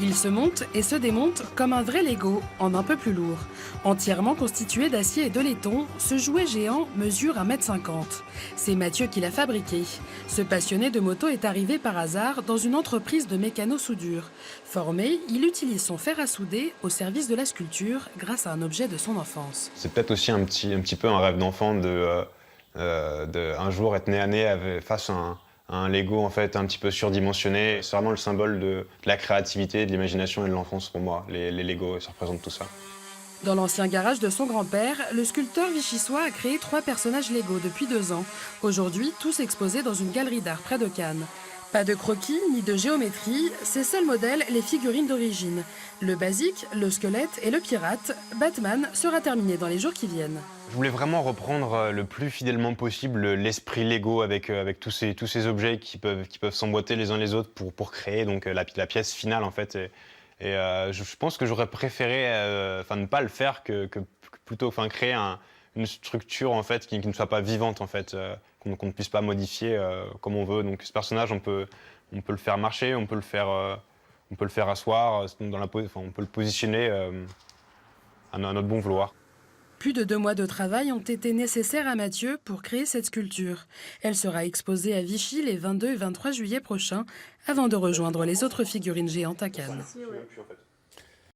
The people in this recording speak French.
Il se monte et se démonte comme un vrai Lego, en un peu plus lourd. Entièrement constitué d'acier et de laiton, ce jouet géant mesure 1,50 m. C'est Mathieu qui l'a fabriqué. Ce passionné de moto est arrivé par hasard dans une entreprise de mécano-soudure. Formé, il utilise son fer à souder au service de la sculpture grâce à un objet de son enfance. C'est peut-être aussi un petit peu un rêve d'enfant de un jour être né à nez face à un Lego en fait un petit peu surdimensionné. C'est vraiment le symbole de la créativité, de l'imagination et de l'enfance pour moi. Les Lego, ça représente tout ça. Dans l'ancien garage de son grand-père, le sculpteur vichysois a créé 3 personnages Lego depuis 2 ans. Aujourd'hui, tous exposés dans une galerie d'art près de Cannes. Pas de croquis ni de géométrie, ces seuls modèles, les figurines d'origine. Le basique, le squelette et le pirate, Batman sera terminé dans les jours qui viennent. Je voulais vraiment reprendre le plus fidèlement possible l'esprit Lego avec tous ces objets qui peuvent s'emboîter les uns les autres pour créer donc, la pièce finale en fait. Je pense que j'aurais préféré ne pas le faire que plutôt créer une structure en fait qui ne soit pas vivante en fait, qu'on ne puisse pas modifier comme on veut. Donc ce personnage on peut le faire marcher, on peut le faire asseoir, on peut le positionner à notre bon vouloir. Plus de 2 mois de travail ont été nécessaires à Mathieu pour créer cette sculpture. Elle sera exposée à Vichy les 22 et 23 juillet prochains, avant de rejoindre les autres figurines géantes à Cannes.